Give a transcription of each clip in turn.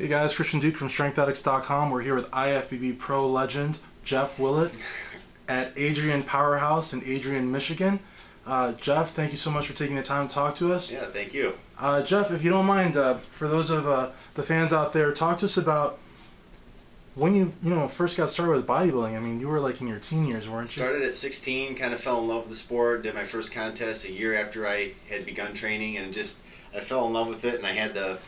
Hey guys, Christian Duke from StrengthAddicts.com. We're here with IFBB Pro legend Jeff Willet at Adrian Powerhouse in Adrian, Michigan. Jeff, thank you so much for taking the time to talk to us. Yeah, thank you. Jeff, if you don't mind, for those of the fans out there, talk to us about when you first got started with bodybuilding. I mean, you were like in your teen years, weren't you? Started at 16, kind of fell in love with the sport, did my first contest a year after I had begun training, and I fell in love with it, and I had the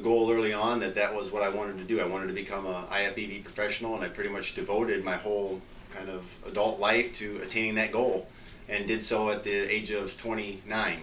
goal early on that was what I wanted to do. I wanted to become a IFBB professional, and I pretty much devoted my whole kind of adult life to attaining that goal, and did so at the age of 29.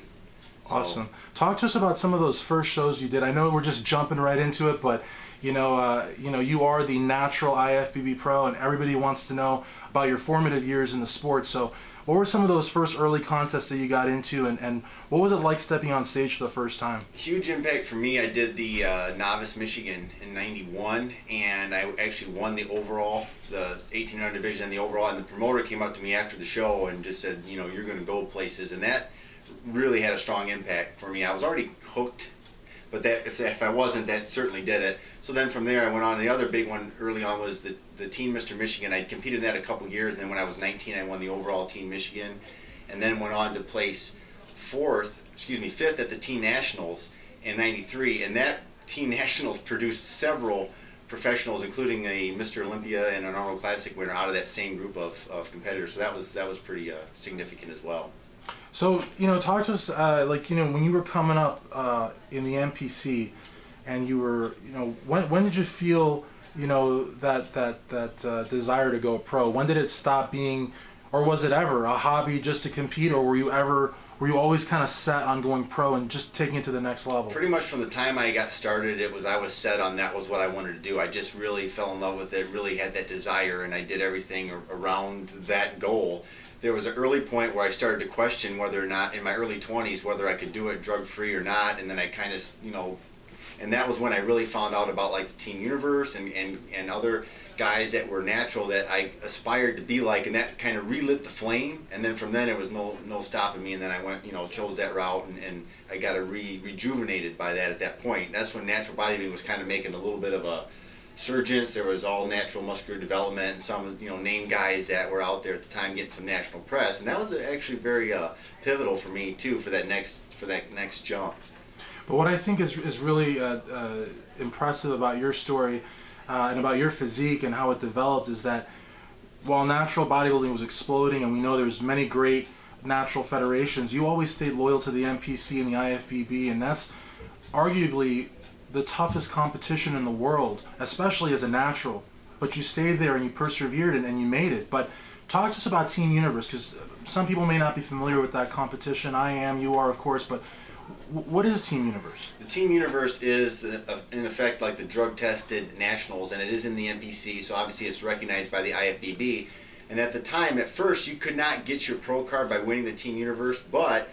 Awesome. Talk to us about some of those first shows you did. I know we're just jumping right into it, but you are the natural IFBB pro, and everybody wants to know about your formative years in the sport. So what were some of those first early contests that you got into, and what was it like stepping on stage for the first time? Huge impact for me. I did the Novice Michigan in '91, and I actually won the overall, the 1800 division and the overall, and the promoter came up to me after the show and just said, you're going to go places, and that really had a strong impact for me. I was already hooked, but that if I wasn't, that certainly did it. So then from there I went on. The other big one early on was the Teen Mr. Michigan. I competed in that a couple years, and then when I was 19 I won the overall Teen Michigan, and then went on to place fifth at the Teen Nationals in '93, and that Teen Nationals produced several professionals, including a Mr. Olympia and an Arnold Classic winner out of that same group of competitors. So that was pretty significant as well. So, talk to us, when you were coming up in the NPC, and you were, when did you feel, that desire to go pro? When did it stop being, or was it ever a hobby just to compete, or were you always kind of set on going pro and just taking it to the next level? Pretty much from the time I got started, I was set on that was what I wanted to do. I just really fell in love with it, really had that desire, and I did everything around that goal. There was an early point where I started to question whether or not, in my early 20s, whether I could do it drug-free or not, and then I kind of, and that was when I really found out about like the Team Universe and other guys that were natural that I aspired to be like, and that kind of relit the flame, and then from then it was no stopping me, and then I went, chose that route, and I got rejuvenated by that at that point. That's when natural bodybuilding was kind of making a little bit of a surgence. There was all natural muscular development, and some name guys that were out there at the time getting some national press, and that was actually very pivotal for me too for that next jump. But what I think is really impressive about your story and about your physique and how it developed is that while natural bodybuilding was exploding, and we know there's many great natural federations, you always stayed loyal to the NPC and the IFBB, and that's arguably the toughest competition in the world, especially as a natural. But you stayed there and you persevered and you made it. But talk to us about Team Universe, because some people may not be familiar with that competition. I am, you are, of course, but what is Team Universe? The Team Universe is, in effect, like the drug-tested nationals, and it is in the NPC, so obviously it's recognized by the IFBB. And at the time, at first, you could not get your pro card by winning the Team Universe, but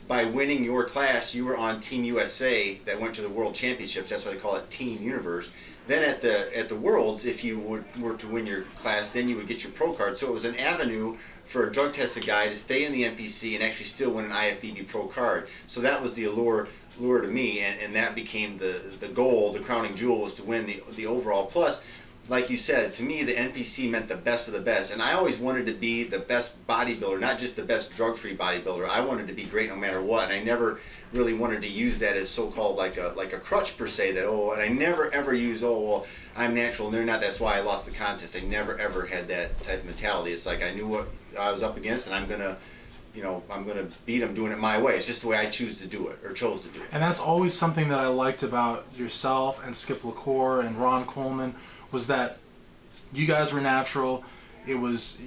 by winning your class, you were on Team USA that went to the World Championships. That's why they call it Team Universe. Then at the Worlds, if you were to win your class, then you would get your pro card. So it was an avenue for a drug-tested guy to stay in the NPC and actually still win an IFBB pro card. So that was the allure to me, and that became the goal. The crowning jewel was to win the overall. Plus, like you said, to me the NPC meant the best of the best, and I always wanted to be the best bodybuilder, not just the best drug-free bodybuilder. I wanted to be great no matter what, and I never really wanted to use that as so-called like a crutch per se, that and I never ever used, well, I'm natural and they're not, that's why I lost the contest. I never ever had that type of mentality. It's like I knew what I was up against, and I'm gonna beat them doing it my way. It's just the way I choose to do it, or chose to do it. And that's always something that I liked about yourself and Skip LaCour and Ron Coleman, was that you guys were natural. It was,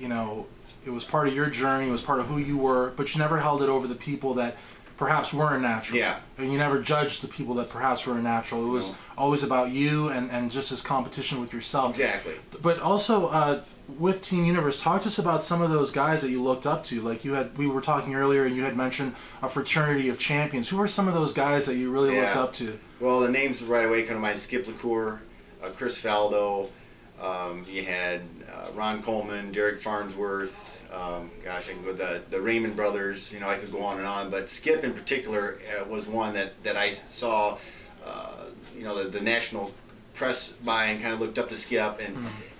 it was part of your journey, it was part of who you were, but you never held it over the people that perhaps weren't natural. Yeah. And you never judged the people that perhaps were natural. It was always about you and just this competition with yourself. Exactly. But also with Team Universe, talk to us about some of those guys that you looked up to. Like we were talking earlier, and you had mentioned a fraternity of champions. Who are some of those guys that you really looked up to? Well, the names right away come to mind: Skip LaCour, Chris Faldo. You had Ron Coleman, Derik Farnsworth. Gosh, I can go the Raymond brothers. I could go on and on. But Skip in particular was one that I saw. The national press by and kind of looked up to Skip,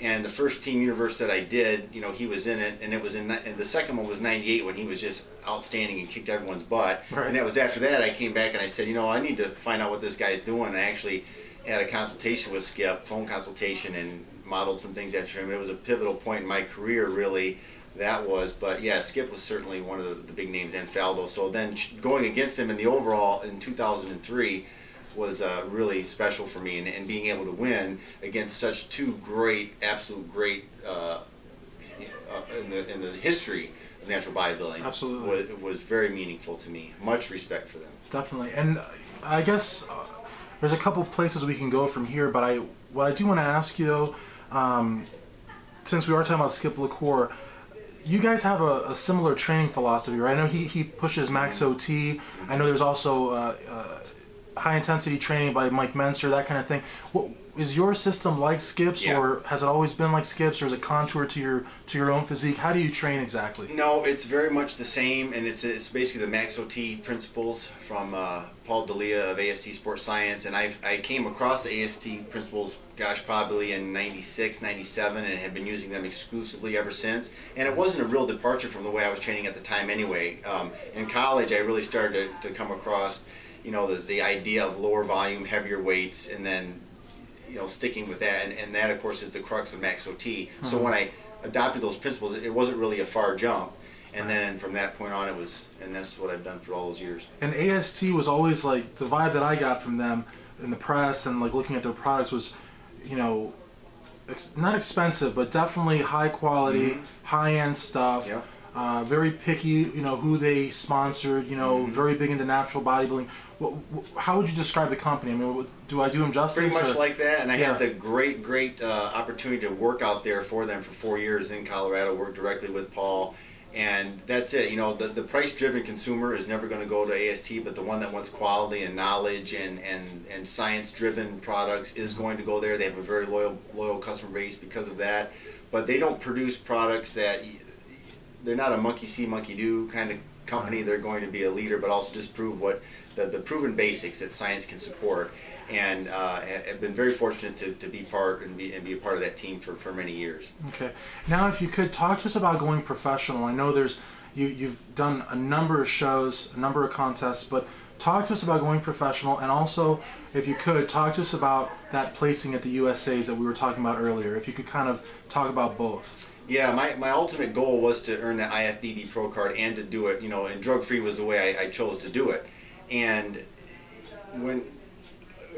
and the first team universe that I did, he was in it, and and the second one was '98 when he was just outstanding and kicked everyone's butt. Right. And that was after that I came back and I said, I need to find out what this guy's doing. And I actually had a consultation with Skip, phone consultation, and modeled some things after him. It was a pivotal point in my career, really. That was, but yeah, Skip was certainly one of the big names, and Faldo. So then going against him in the overall in 2003 was really special for me, and being able to win against such two great, absolute great in the history of natural bodybuilding. Absolutely, was very meaningful to me. Much respect for them. Definitely, and I guess there's a couple places we can go from here, but what I do want to ask you though, since we are talking about Skip LaCour, you guys have a similar training philosophy, right? I know he pushes max OT. I know there's also high intensity training by Mike Menser, that kind of thing. Is your system like Skip's, or has it always been like Skip's, or is it contour to your own physique? How do you train exactly? No, it's very much the same, and it's basically the max OT principles from Paul D'Elia of AST Sports Science, and I came across the AST principles, gosh, probably in '96, '97, and have been using them exclusively ever since. And it wasn't a real departure from the way I was training at the time anyway. In college, I really started to come across, the idea of lower volume, heavier weights, and then sticking with that, and that of course is the crux of max OT. So when I adopted those principles, it wasn't really a far jump, and then from that point on and that's what I've done for all those years. And AST was always like, the vibe that I got from them in the press and like looking at their products was, not expensive, but definitely high quality, high-end stuff. Yeah. Very picky, who they sponsored, very big into natural bodybuilding. How would you describe the company? I mean, do I do them justice? Pretty much like that, and I had the great opportunity to work out there for them for 4 years in Colorado, work directly with Paul, and that's it. The price-driven consumer is never going to go to AST, but the one that wants quality and knowledge and science-driven products is going to go there. They have a very loyal customer base because of that, but they don't produce products that... They're not a monkey see, monkey do kind of company. They're going to be a leader, but also just prove what the proven basics that science can support. And have been very fortunate to be part and be a part of that team for many years. Okay. Now, if you could talk to us about going professional. I know you've done a number of shows, a number of contests, but talk to us about going professional, and also, if you could, talk to us about that placing at the USAs that we were talking about earlier. If you could kind of talk about both. Yeah, my ultimate goal was to earn that IFBB pro card and to do it, and drug-free was the way I chose to do it. And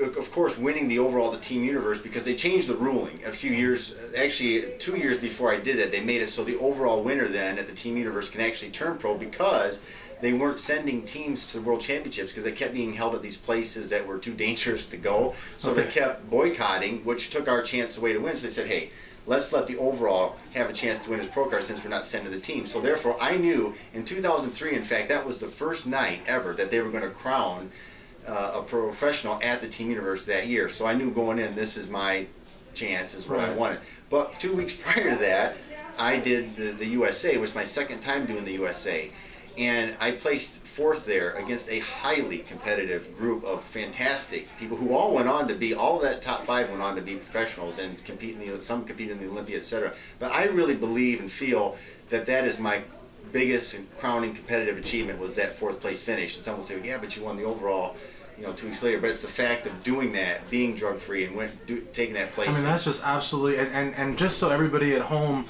of course, winning the team universe, because they changed the ruling a few years, actually 2 years before I did it, they made it so the overall winner then at the team universe can actually turn pro, because they weren't sending teams to world championships because they kept being held at these places that were too dangerous to go. So they kept boycotting, which took our chance away to win. So they said, hey, let's let the overall have a chance to win his pro card since we're not sending the team. So therefore, I knew in 2003, in fact, that was the first night ever that they were going to crown a professional at the team universe that year. So I knew going in, this is my chance, is what I wanted. But 2 weeks prior to that, I did the USA. It was my second time doing the USA. And I placed fourth there against a highly competitive group of fantastic people who all went on to be, all that top five went on to be professionals and some compete in the Olympia, etc. But I really believe and feel that is my biggest and crowning competitive achievement, was that fourth place finish. And someone will say, yeah, but you won the overall, 2 weeks later. But it's the fact of doing that, being drug-free, and taking that place. I mean, that's just absolutely, and just so everybody at home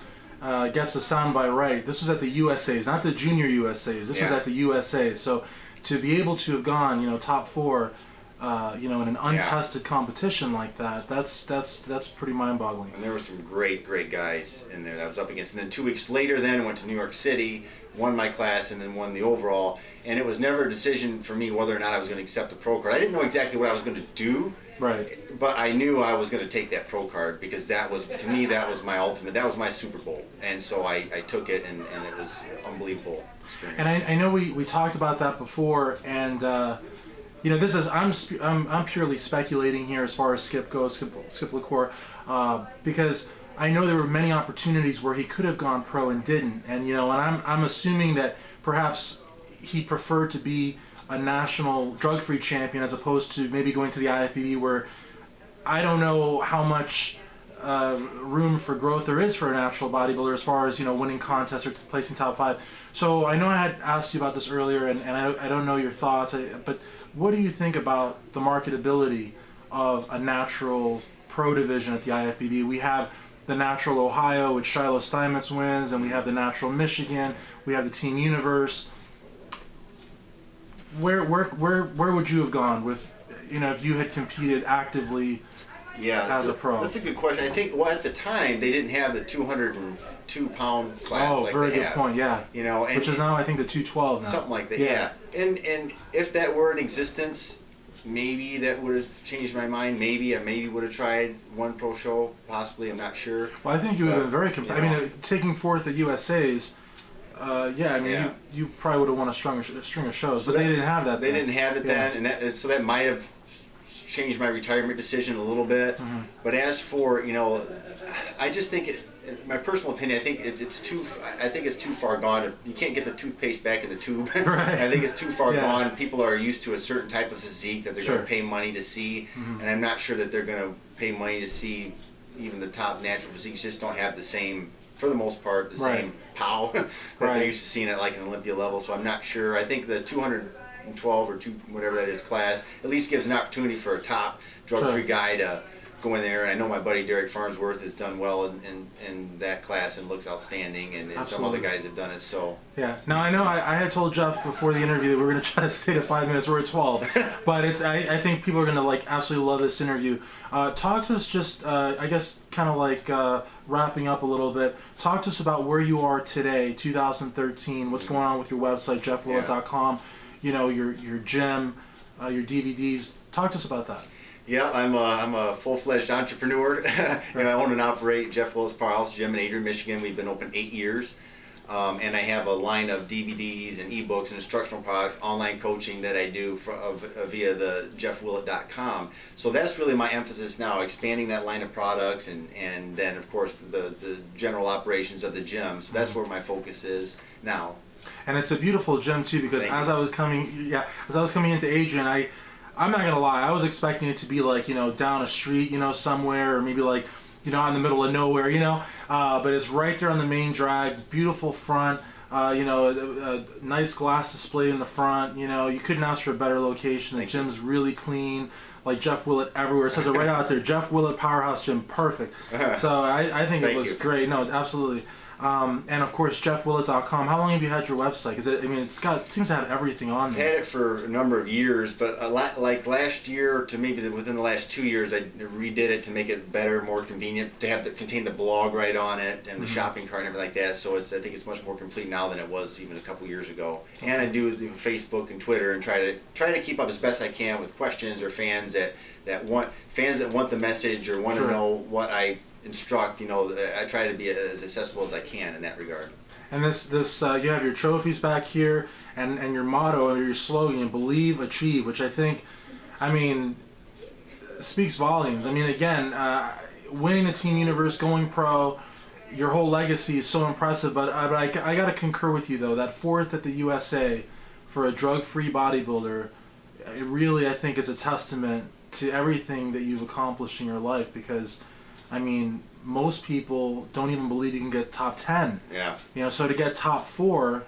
gets the soundbite right, this was at the USAs, not the junior USAs. This was at the USAs. So to be able to have gone, top four, in an untested competition like that, that's pretty mind-boggling. And there were some great guys in there that I was up against. And then 2 weeks later, then went to New York City, won my class, and then won the overall. And it was never a decision for me whether or not I was going to accept the pro card. I didn't know exactly what I was going to do. Right. But I knew I was going to take that pro card, because that was, to me, that was my ultimate, that was my Super Bowl. And so I took it, and it was an unbelievable experience. And I know we talked about that before, and this is, I'm purely speculating here as far as Skip goes, Skip LaCour, because I know there were many opportunities where he could have gone pro and didn't, and I'm assuming that perhaps he preferred to be a national drug-free champion as opposed to maybe going to the IFBB, where I don't know how much room for growth there is for a natural bodybuilder as far as, you know, winning contests or placing top 5. So I know I had asked you about this earlier, and I don't know your thoughts, but what do you think about the marketability of a natural pro division at the IFBB? We have the Natural Ohio, which Shiloh Steinmetz wins, and we have the Natural Michigan, we have the Team Universe. Where would you have gone with, you know, if you had competed actively as a pro? That's a good question. I think, well, at the time they didn't have the 202-pound class. Oh, like very they good have. Point. Yeah. You know, and which is now I think the 212 now. Something like that. Yeah. And if that were in existence, maybe that would have changed my mind. Maybe I would have tried one pro show. Possibly, I'm not sure. Well, I think you would have been very competitive. I mean, taking forth the USA's. You probably would have won a string of shows, but they didn't have that. They didn't have it then, and so that might have changed my retirement decision a little bit. Mm-hmm. But as for, you know, I just think, my personal opinion, I think it's too far gone. You can't get the toothpaste back in the tube. Right. I think it's too far gone. People are used to a certain type of physique that they're Sure. going to pay money to see, Mm-hmm. and I'm not sure that they're going to pay money to see even the top natural physiques. Just don't have the same, for the most part, the Right. same pow that they're used to seeing at like an Olympia level. So I'm not sure. I think the 212 or whatever that is class at least gives an opportunity for a top drug-free guy to go in there. And I know my buddy Derik Farnsworth has done well in that class and looks outstanding, and some other guys have done it. So yeah. Now I know I had told Jeff before the interview that we were going to try to stay to 5 minutes. We're at 12, but I think people are going to like absolutely love this interview. Talk to us just I guess kind of like wrapping up a little bit. Talk to us about where you are today, 2013. What's going on with your website, jeffwillet.com. You know, your gym, your DVDs. Talk to us about that. Yeah, I'm a full-fledged entrepreneur. And I own and operate Jeff Willett's Powerhouse Gym in Adrian, Michigan. We've been open 8 years. And I have a line of DVDs and ebooks and instructional products, online coaching that I do via the jeffwillet.com. So that's really my emphasis now, expanding that line of products, and then, of course, the general operations of the gym. So that's where my focus is now. And it's a beautiful gym too, because as I was coming into Adrian, I'm not gonna lie, I was expecting it to be like, you know, down a street, you know, somewhere, or maybe like, you know, in the middle of nowhere, you know, but it's right there on the main drag, beautiful front, you know, a nice glass display in the front, you know, you couldn't ask for a better location. The gym's really clean, like Jeff Willet everywhere. It says it right out there, Jeff Willet Powerhouse Gym, perfect. So I think it looks great. No, absolutely. And of course, jeffwillet.com. How long have you had your website? Because it seems to have everything on there. I've had it for a number of years, but like last year to maybe within the last 2 years, I redid it to make it better, more convenient, to contain the blog right on it and the shopping cart and everything like that. So I think it's much more complete now than it was even a couple years ago. And I do Facebook and Twitter and try to keep up as best I can with questions or fans that want the message or want to know what I instruct. You know, I try to be as accessible as I can in that regard. And this you have your trophies back here, and your motto or your slogan, believe, achieve, which I think, speaks volumes. I mean, again, winning the Team Universe, going pro, your whole legacy is so impressive. But I got to concur with you though. That 4th at the USA for a drug-free bodybuilder, it really, I think, is a testament to everything that you've accomplished in your life, because most people don't even believe you can get top 10. Yeah. You know, so to get top 4,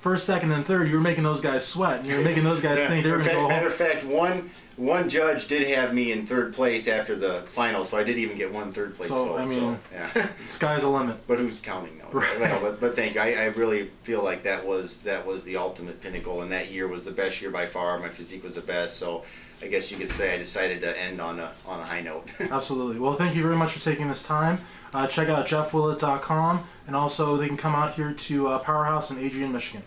first, second, and third, you were making those guys sweat. You were making those guys think they were going to go home. Matter of fact, one judge did have me in 3rd place after the final, so I did even get one 3rd place vote. Yeah. Sky's the limit. But who's counting now? Right. But thank you. I really feel like that was the ultimate pinnacle, and that year was the best year by far. My physique was the best, so I guess you could say I decided to end on a high note. Absolutely. Well, thank you very much for taking this time. Check out jeffwillet.com, and also they can come out here to Powerhouse in Adrian, Michigan.